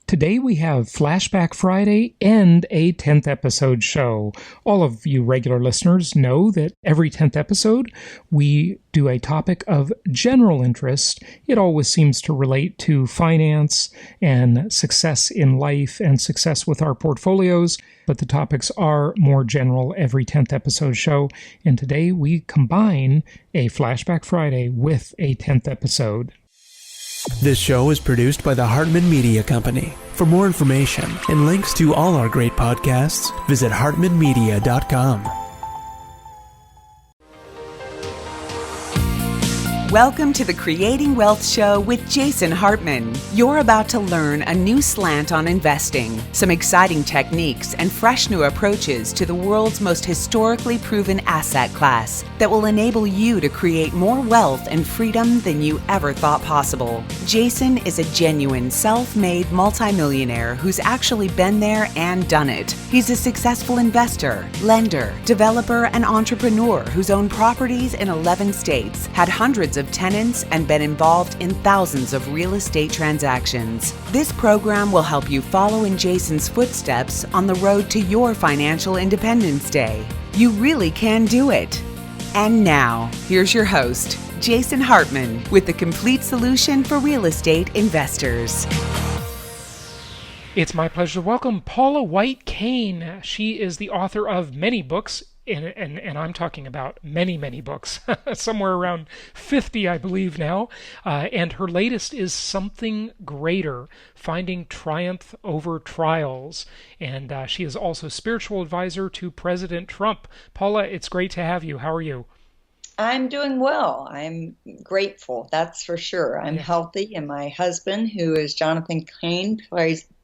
Today we have Flashback Friday and a 10th episode show. All of you regular listeners know that every 10th episode we do a topic of general interest. It always seems to relate to finance and success in life and success with our portfolios, but the topics are more general every 10th episode show. And today we combine a Flashback Friday with a 10th episode. This show is produced by the Hartman Media Company. For more information and links to all our great podcasts, visit hartmanmedia.com. Welcome to the Creating Wealth Show with Jason Hartman. You're about to learn a new slant on investing, some exciting techniques, and fresh new approaches to the world's most historically proven asset class that will enable you to create more wealth and freedom than you ever thought possible. Jason is a genuine self-made multimillionaire who's actually been there and done it. He's a successful investor, lender, developer, and entrepreneur who's owned properties in 11 states, had hundreds of tenants, and been involved in thousands of real estate transactions. This program will help you follow in Jason's footsteps on the road to your financial independence day. You really can do it. And now, here's your host, Jason Hartman, with the complete solution for real estate investors. It's my pleasure to welcome Paula White Kane. She is the author of many books, and I'm talking about many, many books, somewhere around 50, I believe now. And her latest is Something Greater, Finding Triumph Over Trials. And she is also spiritual advisor to President Trump. Paula, it's great to have you. How are you? I'm doing well. I'm grateful, that's for sure. I'm healthy, and my husband, who is Jonathan Kane,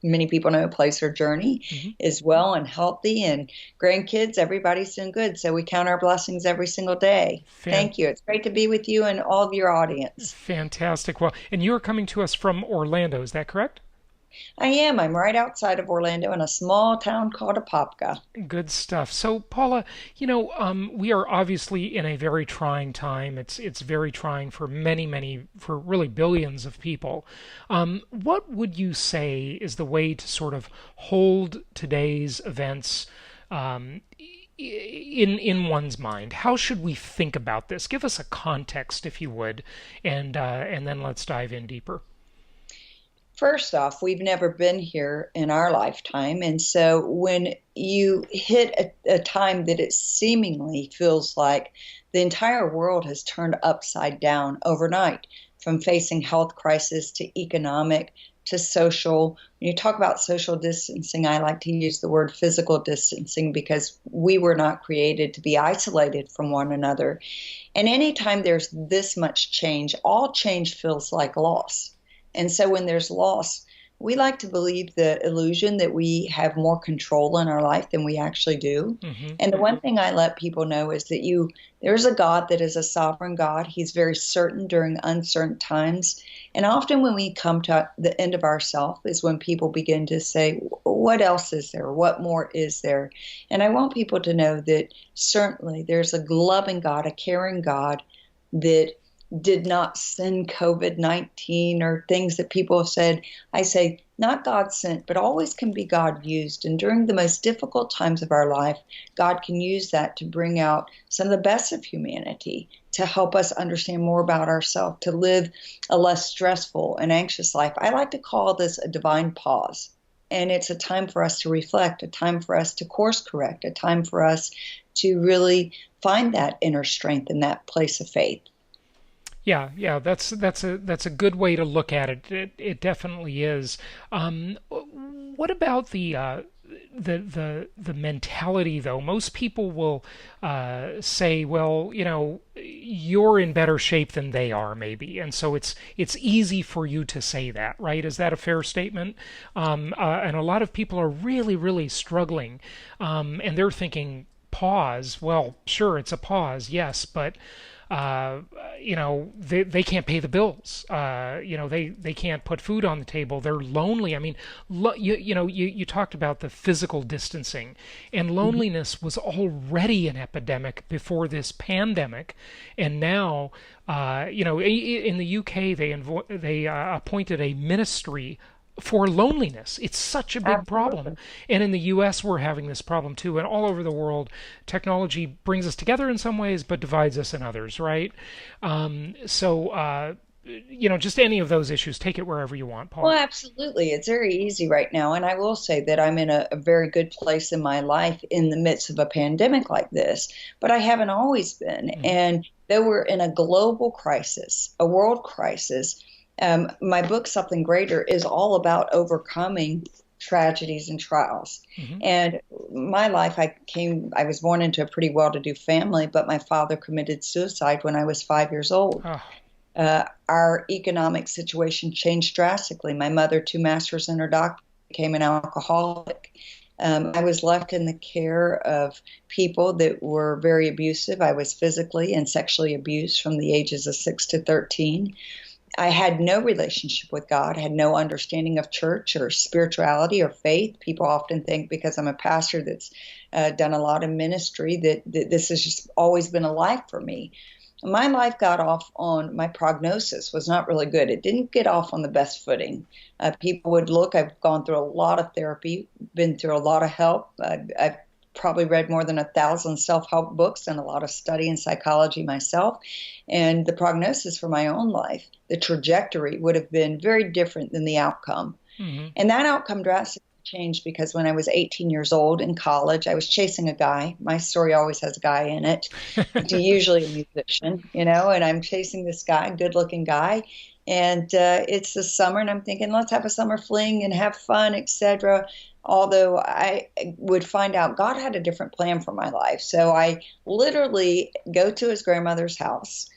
many people know, Placer Journey, is well and healthy, and grandkids, everybody's doing good. So we count our blessings every single day. Thank you. It's great to be with you and all of your audience. Fantastic. Well, and you're coming to us from Orlando, is that correct? I am. I'm right outside of Orlando in a small town called Apopka. Good stuff. So, Paula, we are obviously in a very trying time. It's very trying for for really billions of people. What would you say is the way to sort of hold today's events in one's mind? How should we think about this? Give us a context, if you would, and then let's dive in deeper. First off, we've never been here in our lifetime. And so when you hit a time that it seemingly feels like the entire world has turned upside down overnight, from facing health crisis to economic to social. When you talk about social distancing, I like to use the word physical distancing because we were not created to be isolated from one another. And anytime there's this much change, all change feels like loss. And so when there's loss, we like to believe the illusion that we have more control in our life than we actually do. And the one thing I let people know is that there's a God that is a sovereign God. He's very certain during uncertain times. And often when we come to the end of ourselves is when people begin to say, what else is there? What more is there? And I want people to know that certainly there's a loving God, a caring God that did not send COVID-19 or things that people have said. I say, not God sent, but always can be God used. And during the most difficult times of our life, God can use that to bring out some of the best of humanity, to help us understand more about ourselves, to live a less stressful and anxious life. I like to call this a divine pause. And it's a time for us to reflect, a time for us to course correct, a time for us to really find that inner strength in that place of faith. Yeah, that's a good way to look at it. It definitely is. What about the mentality, though? Most people will say, well, you're in better shape than they are, maybe, and so it's easy for you to say that, right? Is that a fair statement? And a lot of people are really, really struggling, and they're thinking, pause. Well, sure, it's a pause, yes, but they can't pay the bills. They can't put food on the table. They're lonely. I mean, you talked about the physical distancing, and loneliness was already an epidemic before this pandemic, and now, in the UK they appointed a ministry for loneliness. It's such a big problem. And in the US, we're having this problem too. And all over the world, technology brings us together in some ways, but divides us in others, right? Just any of those issues, take it wherever you want, Paul. Well, absolutely. It's very easy right now. And I will say that I'm in a very good place in my life in the midst of a pandemic like this, but I haven't always been. Mm-hmm. And though we're in a global crisis, a world crisis, my book, Something Greater, is all about overcoming tragedies and trials. Mm-hmm. And my life, I was born into a pretty well-to-do family, but my father committed suicide when I was 5 years old. Oh. Our economic situation changed drastically. My mother, 2 masters and her doctor, became an alcoholic. I was left in the care of people that were very abusive. I was physically and sexually abused from the ages of 6 to 13. I had no relationship with God, had no understanding of church or spirituality or faith. People often think because I'm a pastor that's done a lot of ministry that this has just always been a life for me. My life got off on, my prognosis was not really good. It didn't get off on the best footing. People would look, I've gone through a lot of therapy, been through a lot of help. I've probably read more than 1,000 self-help books and a lot of study in psychology myself. And the prognosis for my own life, the trajectory would have been very different than the outcome. Mm-hmm. And that outcome drastically changed because when I was 18 years old in college, I was chasing a guy. My story always has a guy in it, usually a musician, and I'm chasing this guy, good-looking guy. And it's the summer, and I'm thinking, let's have a summer fling and have fun, etc. Although I would find out God had a different plan for my life. So I literally go to his grandmother's house,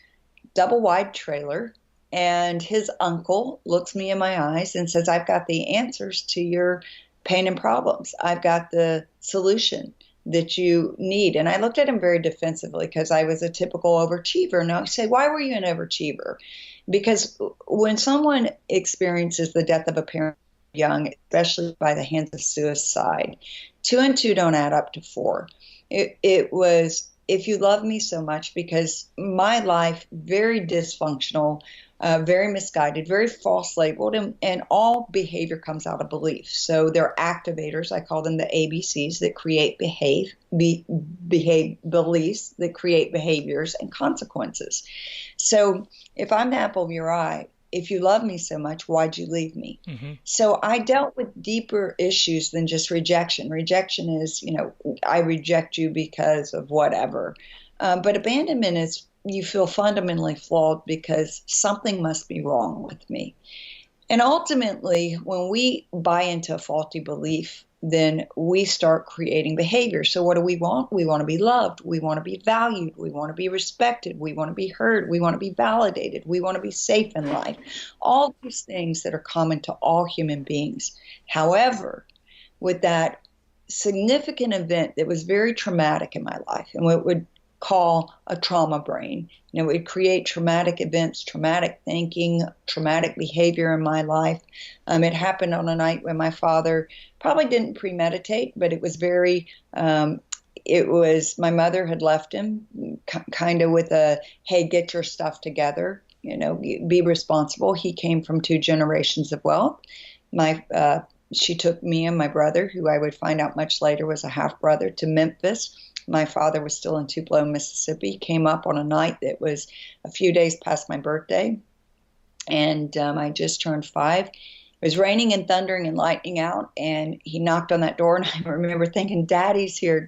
double-wide trailer, and his uncle looks me in my eyes and says, I've got the answers to your pain and problems. I've got the solution that you need. And I looked at him very defensively because I was a typical overachiever. And I say, why were you an overachiever? Because when someone experiences the death of a parent young, especially by the hands of suicide, 2 and 2 don't add up to 4. It was, if you love me so much, because my life, very dysfunctional, very misguided, very false labeled, and all behavior comes out of belief. So they're activators, I call them the ABCs, that create beliefs that create behaviors and consequences. So if I'm the apple of your eye, if you love me so much, why'd you leave me? Mm-hmm. So I dealt with deeper issues than just rejection. Rejection is, I reject you because of whatever. But abandonment is, you feel fundamentally flawed because something must be wrong with me. And ultimately, when we buy into a faulty belief, then we start creating behavior. So what do we want? We want to be loved. We want to be valued. We want to be respected. We want to be heard. We want to be validated. We want to be safe in life. All these things that are common to all human beings. However, with that significant event that was very traumatic in my life, and what would call a trauma brain. It would create traumatic events, traumatic thinking, traumatic behavior in my life. It happened on a night when my father probably didn't premeditate, but it was very, my mother had left him kind of with a, hey, get your stuff together, be responsible. He came from 2 generations of wealth. She took me and my brother, who I would find out much later was a half-brother, to Memphis. My father was still in Tupelo, Mississippi, came up on a night that was a few days past my birthday, and I just turned 5. It was raining and thundering and lightning out, and he knocked on that door, and I remember thinking, Daddy's here,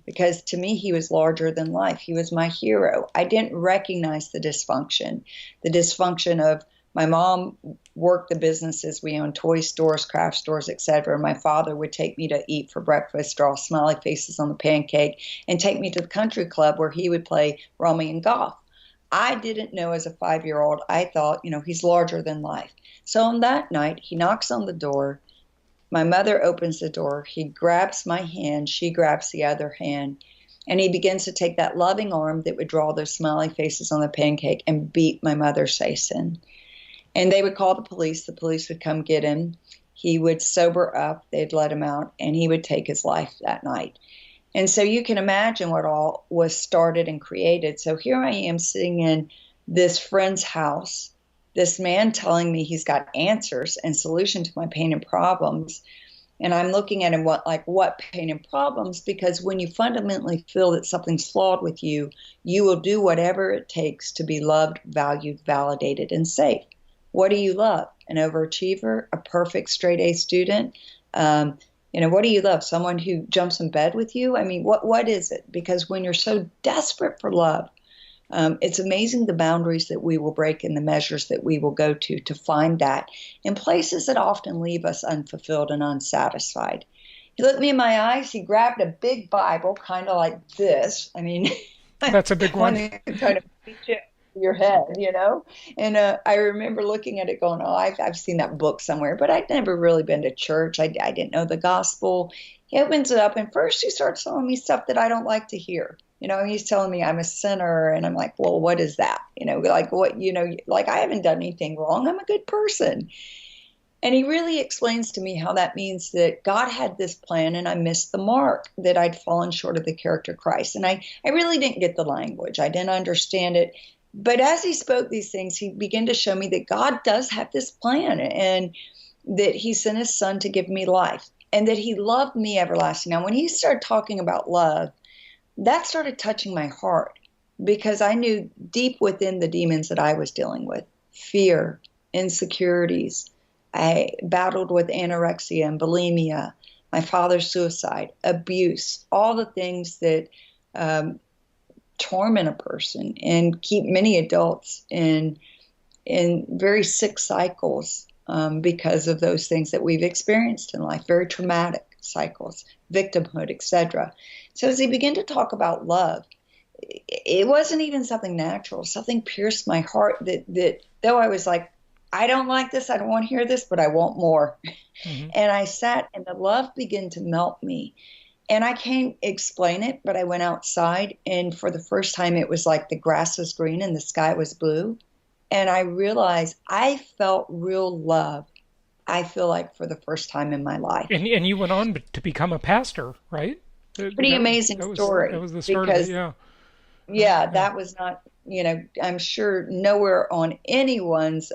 because to me he was larger than life. He was my hero. I didn't recognize the dysfunction of my mom worked the businesses. We owned toy stores, craft stores, etc. My father would take me to eat for breakfast, draw smiley faces on the pancake, and take me to the country club where he would play rummy and golf. I didn't know as a 5-year-old. I thought, he's larger than life. So on that night, he knocks on the door. My mother opens the door. He grabs my hand. She grabs the other hand. And he begins to take that loving arm that would draw those smiley faces on the pancake and beat my mother's face in. And they would call the police. The police would come get him. He would sober up. They'd let him out, and he would take his life that night. And so you can imagine what all was started and created. So here I am sitting in this friend's house this man telling me he's got answers and solution to my pain and problems. And I'm looking at him, what pain and problems? Because when you fundamentally feel that something's flawed with you, you will do whatever it takes to be loved, valued, validated, and safe. What do you love? An overachiever, a perfect straight A student? What do you love? Someone who jumps in bed with you? I mean, what is it? Because when you're so desperate for love, it's amazing the boundaries that we will break and the measures that we will go to find that in places that often leave us unfulfilled and unsatisfied. He looked me in my eyes. He grabbed a big Bible, kind of like this. I mean, that's a big one. Kind of your head, And I remember looking at it going, I've seen that book somewhere, but I'd never really been to church. I didn't know the gospel. He opens it up, and first he starts telling me stuff that I don't like to hear. He's telling me I'm a sinner, and I'm like, well, what is that? I haven't done anything wrong. I'm a good person. And he really explains to me how that means that God had this plan and I missed the mark, that I'd fallen short of the character of Christ. And I really didn't get the language. I didn't understand it. But as he spoke these things, he began to show me that God does have this plan and that he sent his son to give me life and that he loved me everlasting. Now, when he started talking about love, that started touching my heart because I knew deep within the demons that I was dealing with, fear, insecurities. I battled with anorexia and bulimia, my father's suicide, abuse, all the things that torment a person and keep many adults in very sick cycles because of those things that we've experienced in life, very traumatic cycles, victimhood, etc. So as he began to talk about love, it wasn't even something natural. Something pierced my heart that though I was like, I don't like this, I don't want to hear this, but I want more. Mm-hmm. And I sat and the love began to melt me. And I can't explain it, but I went outside and for the first time it was like the grass was green and the sky was blue. And I realized I felt real love. I feel like for the first time in my life. And you went on to become a pastor, right? Pretty amazing story. That was the start of it, yeah. Yeah, that was not, I'm sure nowhere on anyone's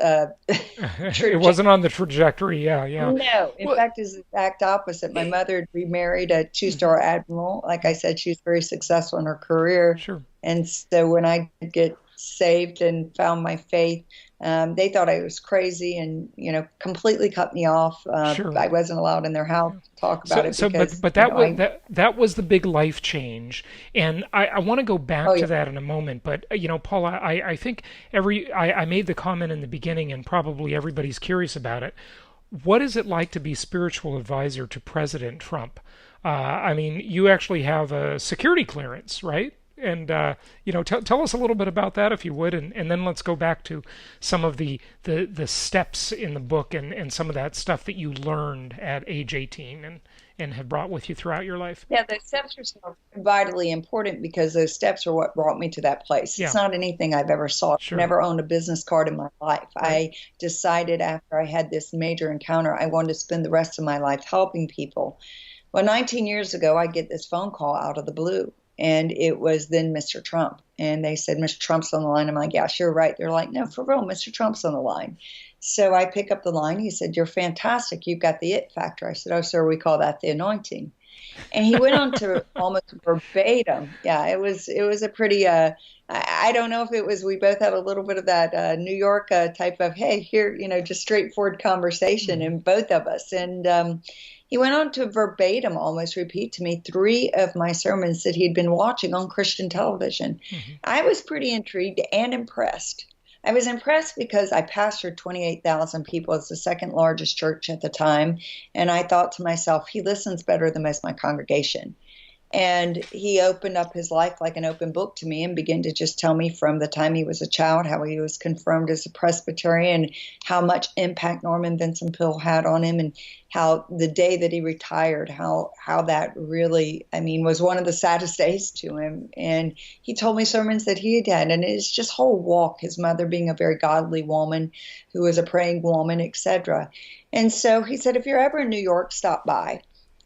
It wasn't on the trajectory, yeah. No, in fact, it's the exact opposite. My mother had remarried a two-star admiral. Like I said, she was very successful in her career. Sure. And so when I did get saved and found my faith, they thought I was crazy and, completely cut me off. Sure. I wasn't allowed in their house to talk about it. But that was the big life change. And I want to go back to that in a moment. But, Paula, I think I made the comment in the beginning and probably everybody's curious about it. What is it like to be spiritual advisor to President Trump? You actually have a security clearance, right? And, tell us a little bit about that, if you would, and then let's go back to some of the steps in the book and some of that stuff that you learned at age 18 and have brought with you throughout your life. Yeah, those steps are so vitally important because those steps are what brought me to that place. Yeah. It's not anything I've ever sought. Sure. Never owned a business card in my life. Right. I decided after I had this major encounter, I wanted to spend the rest of my life helping people. Well, 19 years ago, I get this phone call out of the blue. And it was then Mr. Trump. And they said, Mr. Trump's on the line. I'm like, yeah, sure, right. They're like, no, for real, Mr. Trump's on the line. So I pick up the line. He said, you're fantastic. You've got the it factor. I said, oh, sir, we call that the anointing. And he went on to almost verbatim. Yeah, it was a pretty, I don't know if it was, we both had a little bit of that New York type of, hey, here, just straightforward conversation in both of us. And he went on to verbatim almost repeat to me 3 of my sermons that he'd been watching on Christian television. Mm-hmm. I was pretty intrigued and impressed. I was impressed because I pastored 28,000 people. It's the second largest church at the time. And I thought to myself, he listens better than most of my congregation. And he opened up his life like an open book to me and began to just tell me from the time he was a child, how he was confirmed as a Presbyterian, how much impact Norman Vincent Peale had on him, and how the day that he retired, how that really, was one of the saddest days to him. And he told me sermons that he had, and his just whole walk, his mother being a very godly woman who was a praying woman, etc. And so he said, if you're ever in New York, stop by.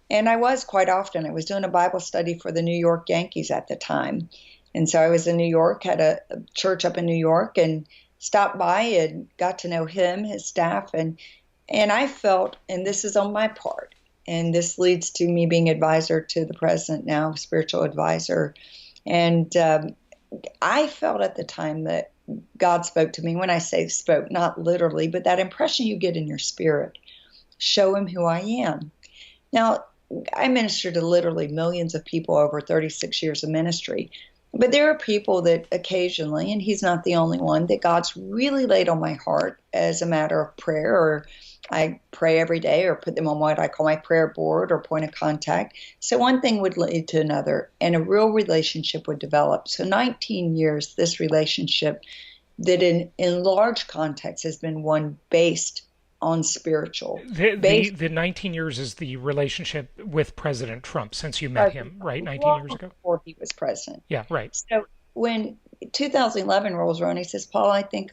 And I was quite often. I was doing a Bible study for the New York Yankees at the time. And so I was in New York, had a church up in New York, and stopped by and got to know him, his staff, and I felt, and this is on my part, and this leads to me being advisor to the president now, spiritual advisor, and I felt at the time that God spoke to me. When I say spoke, not literally, but that impression you get in your spirit. Show him who I am. Now, I minister to literally millions of people over 36 years of ministry. But there are people that occasionally, and he's not the only one, that God's really laid on my heart as a matter of prayer, or I pray every day, or put them on what I call my prayer board or point of contact. So one thing would lead to another, and a real relationship would develop. So 19 years, this relationship that in large context has been one based on spiritual. The 19 years is the relationship with President Trump since you met him, right? 19 years ago? Before he was president. Yeah, right. So when 2011 rolls around, he says, Paul, I think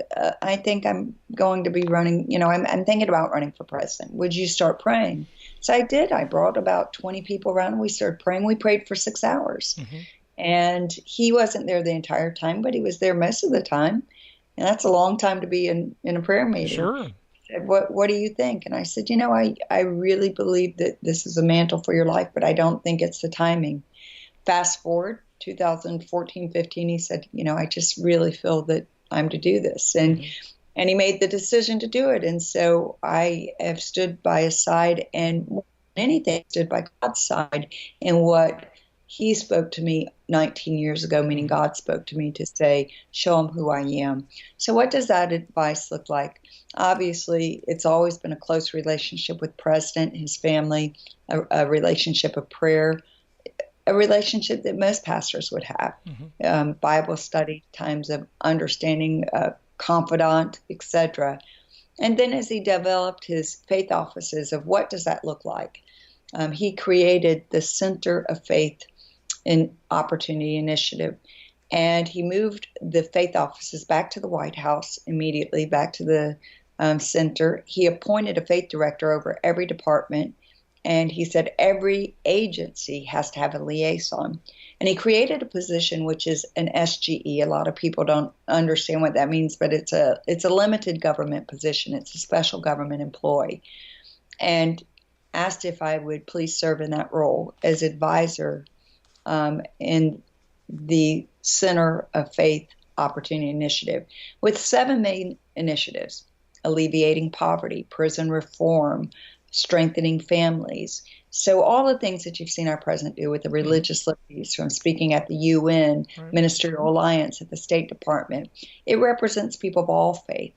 I'm going to be running, I'm thinking about running for president. Would you start praying? So I did. I brought about 20 people around and we started praying. We prayed for 6 hours. Mm-hmm. And he wasn't there the entire time, but he was there most of the time. And that's a long time to be in a prayer meeting. Sure. What do you think? And I said, I really believe that this is a mantle for your life, but I don't think it's the timing. Fast forward 2014, 15, he said, I just really feel that I'm to do this. And he made the decision to do it. And so I have stood by his side, and more than anything, stood by God's side in what he spoke to me 19 years ago, meaning God spoke to me to say, show him who I am. So what does that advice look like? Obviously, it's always been a close relationship with President, his family, a relationship of prayer, a relationship that most pastors would have, Bible study, times of understanding, confidant, etc. And then as he developed his faith offices of what does that look like, he created the Center of Faith and Opportunity Initiative. And he moved the faith offices back to the White House immediately, back to the center. He appointed a faith director over every department. And he said every agency has to have a liaison. And he created a position which is an SGE. A lot of people don't understand what that means, but it's a limited government position. It's a special government employee. And asked if I would please serve in that role as advisor in the Center of Faith Opportunity Initiative, with 7 main initiatives: alleviating poverty, prison reform, strengthening families. So all the things that you've seen our president do with the religious liberties, from speaking at the UN, Ministerial Alliance, at the State Department, it represents people of all faith.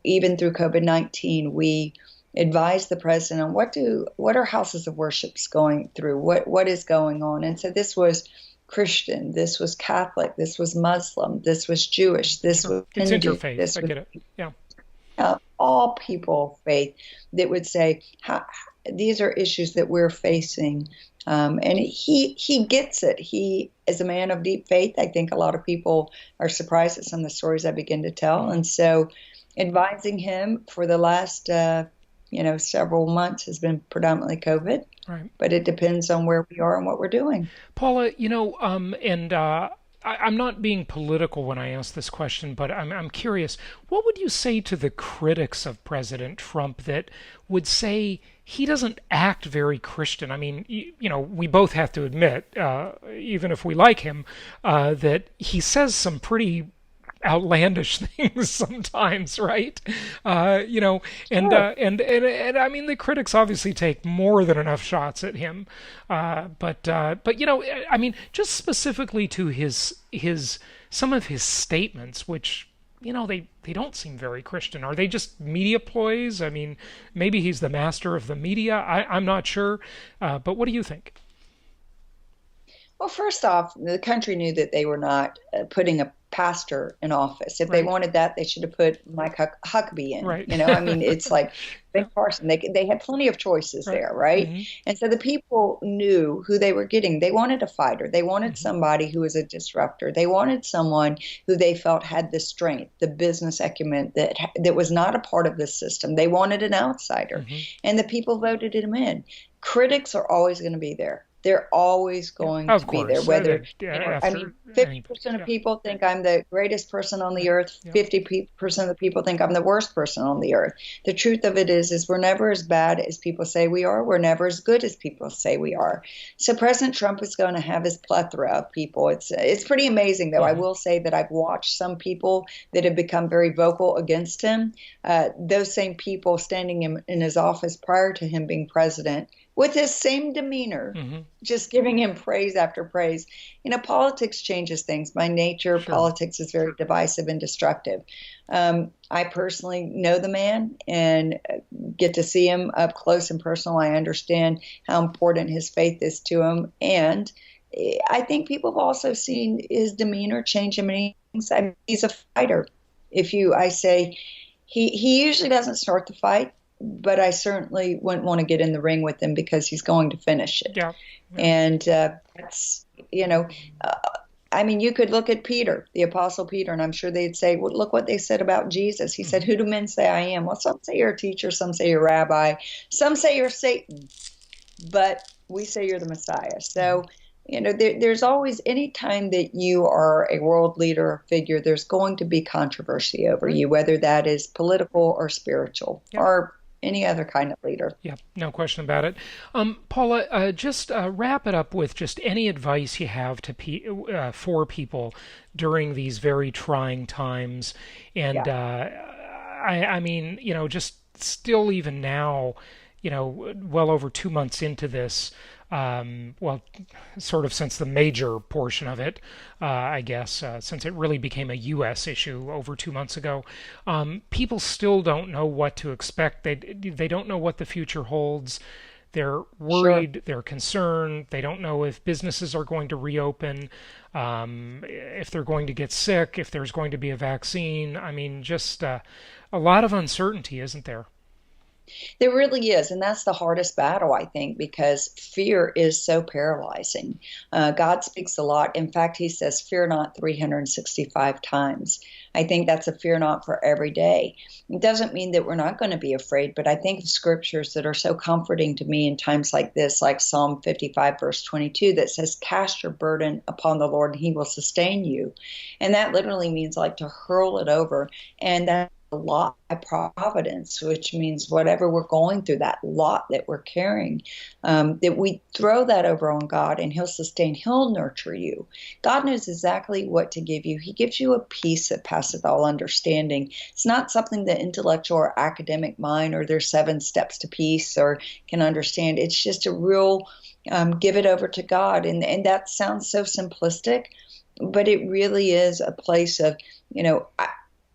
Even through COVID-19, we advise the president on what are houses of worships going through, what is going on. And so this was Christian, this was Catholic, this was Muslim, this was Jewish, this was Hindu. It's interfaith. I get it. Yeah. All people of faith that would say, these are issues that we're facing. And he gets it. He is a man of deep faith. I think a lot of people are surprised at some of the stories I begin to tell. And so advising him for the last several months has been predominantly COVID, right? But it depends on where we are and what we're doing. Paula, I'm not being political when I ask this question, but I'm curious. What would you say to the critics of President Trump that would say he doesn't act very Christian? I mean, we both have to admit, even if we like him, that he says some pretty outlandish things sometimes, right? And I mean, the critics obviously take more than enough shots at him, but I mean, just specifically to his some of his statements, which they don't seem very Christian. Are they just media ploys? I mean, maybe he's the master of the media. I'm not sure, but what do you think? Well, first off, the country knew that they were not putting a pastor in office. If they wanted that, they should have put Mike Huckabee in. Right. I mean, it's like Ben Carson. They had plenty of choices there, right? Mm-hmm. And so the people knew who they were getting. They wanted a fighter. They wanted somebody who was a disruptor. They wanted someone who they felt had the strength, the business acumen that was not a part of the system. They wanted an outsider, and the people voted him in. Critics are always going to be there. They're always going Of to be there. course. Whether, I mean, After any, 50% of people think I'm the greatest person on the earth. yeah. 50% of the people think I'm the worst person on the earth. The truth of it is we're never as bad as people say we are. We're never as good as people say we are. So President Trump is going to have his plethora of people. It's pretty amazing, though. I will say that I've watched some people that have become very vocal against him. Those same people standing in his office prior to him being president with his same demeanor, just giving him praise after praise. Politics changes things. By nature, politics is very divisive and destructive. I personally know the man and get to see him up close and personal. I understand how important his faith is to him. And I think people have also seen his demeanor change in many things. I mean, he's a fighter. I say he usually doesn't start the fight, but I certainly wouldn't want to get in the ring with him because he's going to finish it. Yeah. And that's, I mean, you could look at Peter, the Apostle Peter, and I'm sure they'd say, well, look what they said about Jesus. He said, who do men say I am? Well, some say you're a teacher, some say you're a rabbi, some say you're Satan, but we say you're the Messiah. So, there's always, any time that you are a world leader or figure, there's going to be controversy over you, whether that is political or spiritual or any other kind of leader. Yeah, no question about it. Paula, just wrap it up with just any advice you have to for people during these very trying times. And I mean, just still even now, well over 2 months into this, sort of since the major portion of it, I guess, since it really became a U.S. issue over 2 months ago, people still don't know what to expect. They don't know what the future holds. They're worried. Sure. They're concerned. They don't know if businesses are going to reopen, if they're going to get sick, if there's going to be a vaccine. I mean, just a lot of uncertainty, isn't there? There really is, and that's the hardest battle, I think, because fear is so paralyzing. God speaks a lot. In fact, he says, fear not 365 times. I think that's a fear not for every day. It doesn't mean that we're not going to be afraid, but I think of scriptures that are so comforting to me in times like this, like Psalm 55, verse 22, that says, cast your burden upon the Lord, and he will sustain you. And that literally means like to hurl it over, and that lot by providence, which means whatever we're going through, that lot that we're carrying, that we throw that over on God and he'll sustain, he'll nurture you. God knows exactly what to give you. He gives you a peace that passeth all understanding. It's not something the intellectual or academic mind or their 7 steps to peace or can understand. It's just a real give it over to God. And that sounds so simplistic, but it really is a place of,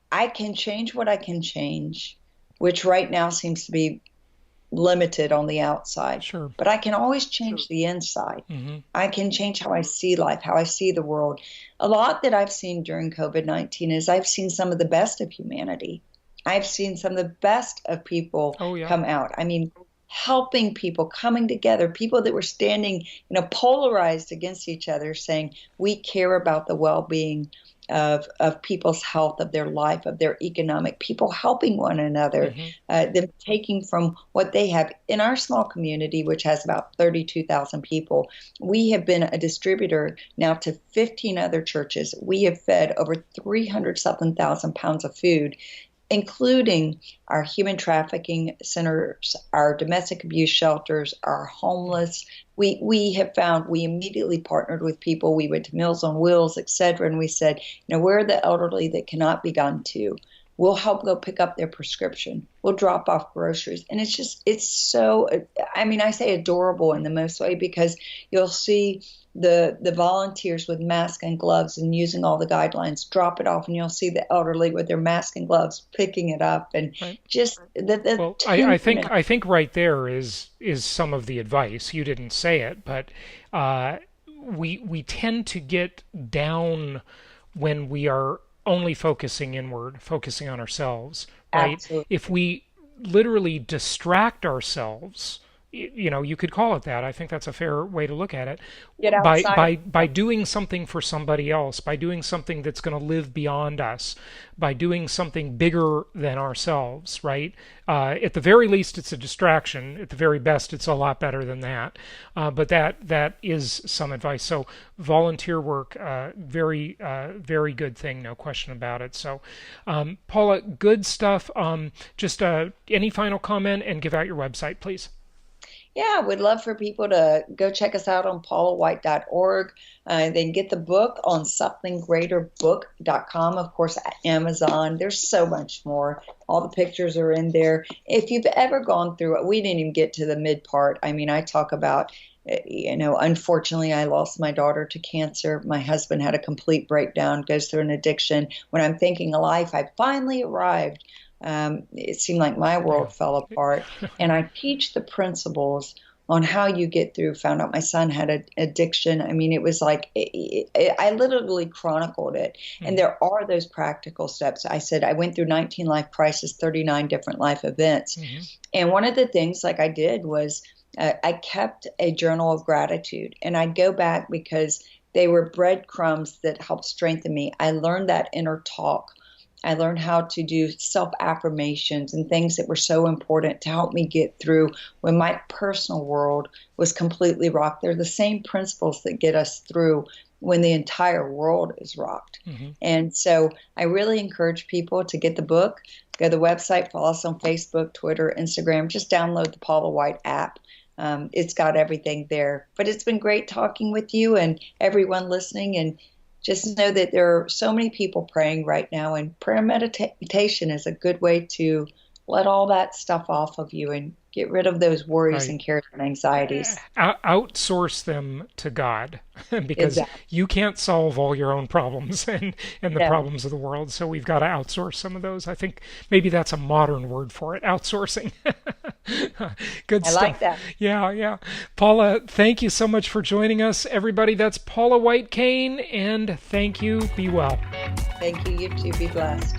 I can change what I can change, which right now seems to be limited on the outside. Sure. But I can always change the inside. I can change how I see life, how I see the world. A lot that I've seen during COVID-19 is I've seen some of the best of humanity. I've seen some of the best of people come out. I mean, helping people, coming together, people that were standing, polarized against each other, saying, we care about the well-being of people's health, of their life, of their economic, people helping one another, them taking from what they have. In our small community, which has about 32,000 people, we have been a distributor now to 15 other churches. We have fed over 300-something thousand pounds of food, including our human trafficking centers, our domestic abuse shelters, our homeless. We have found, we immediately partnered with people. We went to Meals on Wheels, et cetera, and we said, where are the elderly that cannot be gone to? We'll help go pick up their prescription. We'll drop off groceries. And it's so, I say adorable in the most way, because you'll see the volunteers with masks and gloves and using all the guidelines, drop it off, and you'll see the elderly with their mask and gloves picking it up, and just the I think right there is some of the advice. You didn't say it, but we tend to get down when we are only focusing inward, focusing on ourselves, right? Absolutely. If we literally distract ourselves you could call it that. I think that's a fair way to look at it. Get outside. By doing something for somebody else, by doing something that's going to live beyond us, by doing something bigger than ourselves, right? At the very least, it's a distraction. At the very best, it's a lot better than that. But that is some advice. So volunteer work, very good thing, no question about it. So, Paula, good stuff. Just any final comment and give out your website, please. Yeah, we'd love for people to go check us out on paulawhite.org. They can get the book on somethinggreaterbook.com, of course, Amazon. There's so much more. All the pictures are in there. If you've ever gone through it, we didn't even get to the mid part. I mean, I talk about, unfortunately, I lost my daughter to cancer. My husband had a complete breakdown, goes through an addiction. When I'm thinking of life, I finally arrived. It seemed like my world fell apart. And I teach the principles on how you get through. Found out my son had an addiction. I mean, it was like, I literally chronicled it. And there are those practical steps. I said, I went through 19 life crises, 39 different life events. And one of the things like I did was I kept a journal of gratitude. And I'd go back because they were breadcrumbs that helped strengthen me. I learned that inner talk. I learned how to do self-affirmations and things that were so important to help me get through when my personal world was completely rocked. They're the same principles that get us through when the entire world is rocked. And so I really encourage people to get the book, go to the website, follow us on Facebook, Twitter, Instagram. Just download the Paula White app. It's got everything there. But it's been great talking with you and everyone listening, and just know that there are so many people praying right now, and prayer meditation is a good way to let all that stuff off of you and get rid of those worries and cares and anxieties. Outsource them to God, because you can't solve all your own problems and the problems of the world. So we've got to outsource some of those. I think maybe that's a modern word for it, outsourcing. Good stuff. I like that. Yeah. Paula, thank you so much for joining us. Everybody, that's Paula White Kane, and thank you. Be well. Thank you. You too. Be blessed.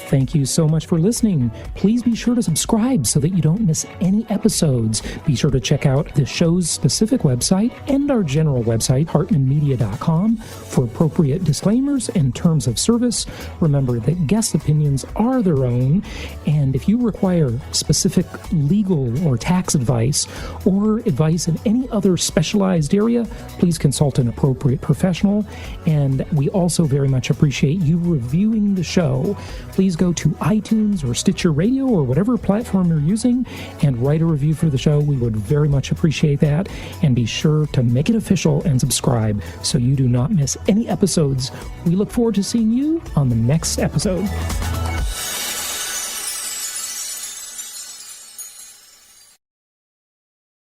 Thank you so much for listening. Please be sure to subscribe so that you don't miss any episodes. Be sure to check out the show's specific website and our general website, hartmanmedia.com, for appropriate disclaimers and terms of service. Remember that guest opinions are their own, and if you require specific legal or tax advice or advice in any other specialized area, please consult an appropriate professional. And we also very much appreciate you reviewing the show. Please go to iTunes or Stitcher Radio or whatever platform you're using and write a review for the show. We would very much appreciate that. And be sure to make it official and subscribe so you do not miss any episodes. We look forward to seeing you on the next episode.